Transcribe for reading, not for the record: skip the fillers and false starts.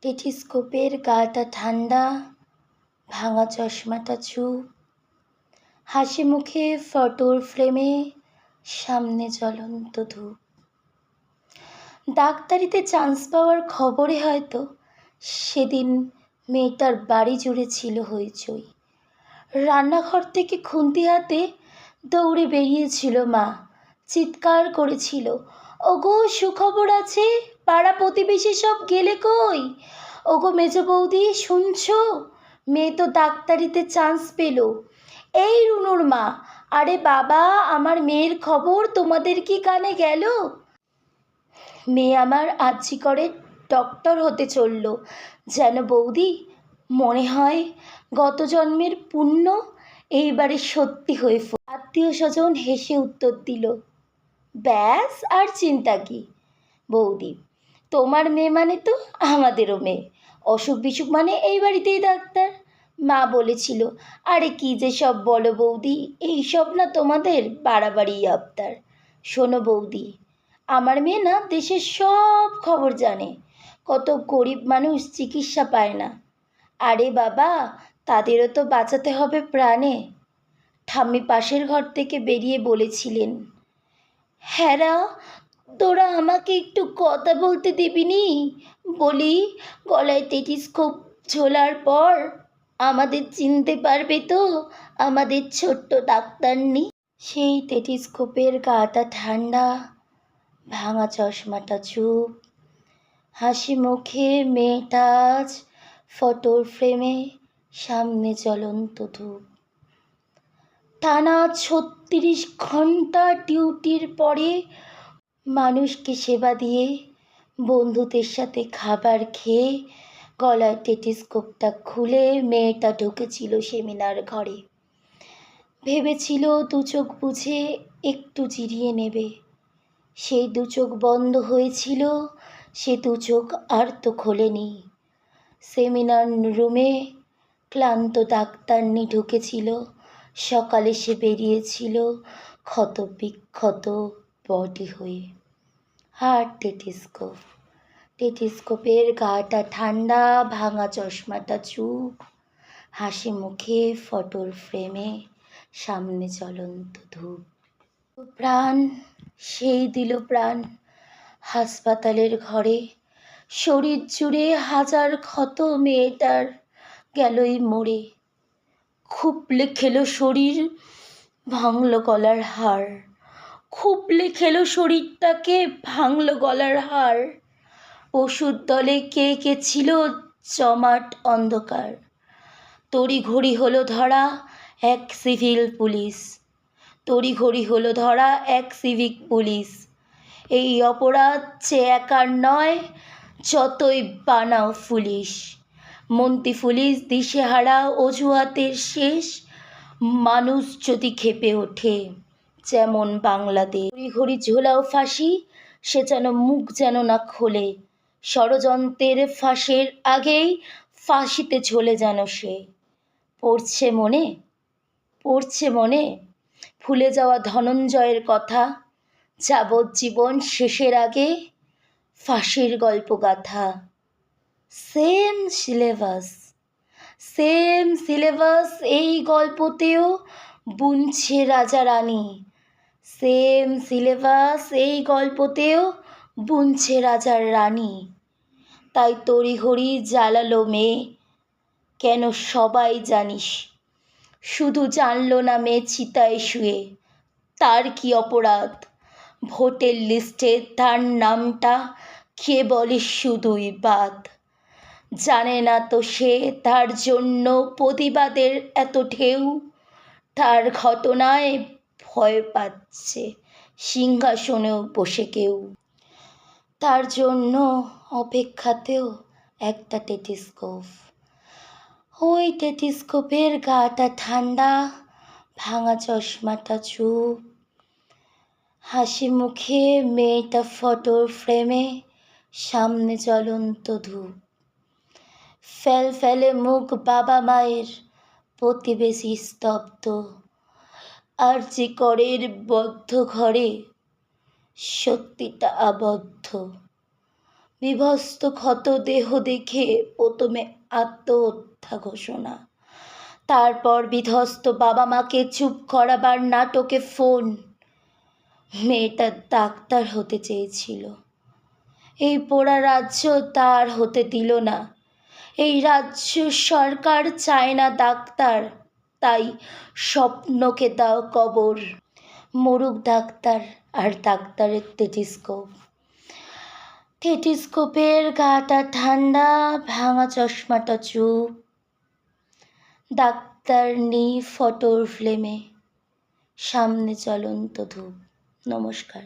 টেলিস্কোপের গাটা ঠান্ডা, ভাঙা চশমাটা চুপ, হাসি মুখে ফটোর ফ্রেমে, সামনে জ্বলন্ত ধূপ। ডাক্তারিতে চান্স পাওয়ার খবরে হয়তো সেদিন মেয়েটার বাড়ি জুড়ে ছিল হইচই। রান্নাঘর থেকে খুন্তি হাতে দৌড়ে বেরিয়েছিল মা, চিৎকার করেছিল, ওগো সুখবর আছে, পাড়া প্রতিবেশী সব গেলে কই? ওগো মেজ বৌদি শুনছো, মেয়ে তো ডাক্তারিতে চান্স পেল। এই রুনুর মা, আরে বাবা, আমার মেয়ের খবর তোমাদের কি কানে গেল? মেয়ে আমার আর্জি করে ডক্টর হতে চলল যেন বৌদি, মনে হয় গত জন্মের পুণ্য এইবারে সত্যি হয়ে আত্মীয় স্বজন হেসে উত্তর দিল, ব্যাস আর চিন্তা কি বৌদি, তোমার মেয়ে মানে তো আমাদেরও মেয়ে, অসুখ বিসুখ মানে এই বাড়িতেই ডাক্তার। মা বলেছিল, আরে কি যে সব বলো বৌদি, এইসব না তোমাদের বাড়াবাড়ি আবদার। শোনো বৌদি, আমার মেয়ে না দেশের সব খবর জানে, কত গরিব মানুষ চিকিৎসা পায় না। আরে বাবা, তাদেরও তো বাঁচাতে হবে প্রাণে। ঠাম্মি পাশের ঘর থেকে বেরিয়ে বলেছিলেন, হ্যাঁরা, তোরা আমাকে একটু কথা বলতে দিবিনি? বলি, গলায় টেলিস্কোপ ঝোলার পর আমাদের চিনতে পারবে তো, আমাদের ছোট্ট ডাক্তারনি? সেই টেলিস্কোপের গাটা ঠান্ডা, ভাঙা চশমাটা চুপ, হাসি মুখে মেয়েটা আজ ফটোর ফ্রেমে, সামনে জ্বলন্ত ধূপ। টানা ৩৬ ঘন্টা ডিউটির পরে মানুষকে সেবা দিয়ে, বন্ধুদের সাথে খাবার খেয়ে, গলায় টেলিস্কোপটা খুলে মেয়েটা ঢুকেছিল সেমিনার ঘরে। ভেবেছিল দু চোখ বুঝে একটু জিরিয়ে নেবে। সেই দু চোখ বন্ধ হয়েছিল, সে দু চোখ আর তো খোলেনি। সেমিনার রুমে ক্লান্ত ডাক্তারনি ঢুকেছিল, সকালে সে বেরিয়েছিল ক্ষত বিক্ষত বডি হয়ে। আর টেলিস্কোপের গাটা ঠান্ডা, ভাঙা চশমাটা চুপ, হাসি মুখে ফটোর ফ্রেমে, সামনে জ্বলন্ত ধূপ। প্রাণ, সেই দিল প্রাণ হাসপাতালের ঘরে, শরীর জুড়ে হাজার ক্ষত মেয়েটার গেলই মরে। খুবলে খেলো শরীর, ভাঙল গলার হাড়, খুবলে খেলো শরীরটাকে, ভাঙল গলার হাড়। ওষুধ দলে কে কে ছিল জমাট অন্ধকার। তড়িঘড়ি হলো ধরা এক সিভিল পুলিশ, তড়িঘড়ি হলো ধরা এক সিভিক পুলিশ। এই অপরাধ যে একার নয়, যতই বানাও পুলিশ। মন্ত্রী পুলিশ দিশেহারা অজুহাতের শেষ, মানুষ যদি ক্ষেপে ওঠে যেমন বাংলাদেশ। ঘড়ি ঝোলাও ফাঁসি, সে যেন মুখ যেন না খোলে, ষড়যন্ত্রের ফাঁসের আগেই ফাঁসিতে ঝোলে যেন সে। পড়ছে মনে, পড়ছে মনে ভুলে যাওয়া ধনঞ্জয়ের কথা, যাবজ্জীবন শেষের আগে ফাঁসির গল্পগাথা। সেম সিলেবাস, সেম সিলেবাস এই গল্পতেও বুনছে রাজা রানী, সেম সিলেবাস এই গল্পতেও বুনছে রাজার রানী। তাই তড়িঘড়ি জ্বালালো মেয়ে, কেন সবাই জানিস, শুধু জানলো না মেয়ে চিতায় শুয়ে। তার কি অপরাধ, ভোটের লিস্টে তার নামটা কে বলে শুধুই বাদ। জানে না তো সে তার জন্য প্রতিবাদের এত ঢেউ, তার ঘটনায় ভয় পাচ্ছে সিংহাসনেও বসে কেউ। তার জন্য অপেক্ষাতেও একটা টেলিস্কোপ, ওই টেলিস্কোপের গাটা ঠান্ডা, ভাঙা চশমাটা চুপ, হাসি মুখে মেয়েটা ফটোর ফ্রেমে, সামনে জ্বলন্ত ধূপ। ফেল ফেলে মুখ বাবা মায়ের, প্রতিবেশী স্তব্ধ, আরজি করের বদ্ধ ঘরে সত্যিটা আবদ্ধ। বিভস্ত ক্ষত দেহ দেখে প্রথমে আত্মহত্যা ঘোষণা, তারপর বিধ্বস্ত বাবা মাকে চুপ করাবার নাটকে ফোন। মেয়েটা ডাক্তার হতে চেয়েছিল, এই পোড়া রাজ্য তার হতে দিল না। এই রাজ্য সরকার চায় না ডাক্তার, তাই স্বপ্নকে দাও কবর। মরুক ডাক্তার আর ডাক্তারের টেটিস্কোপের গাটা ঠান্ডা, ভাঙা চশমাটা চুপ। ডাক্তার নেই ফটোর ফ্লেমে, সামনে জ্বলন্ত ধূপ। নমস্কার।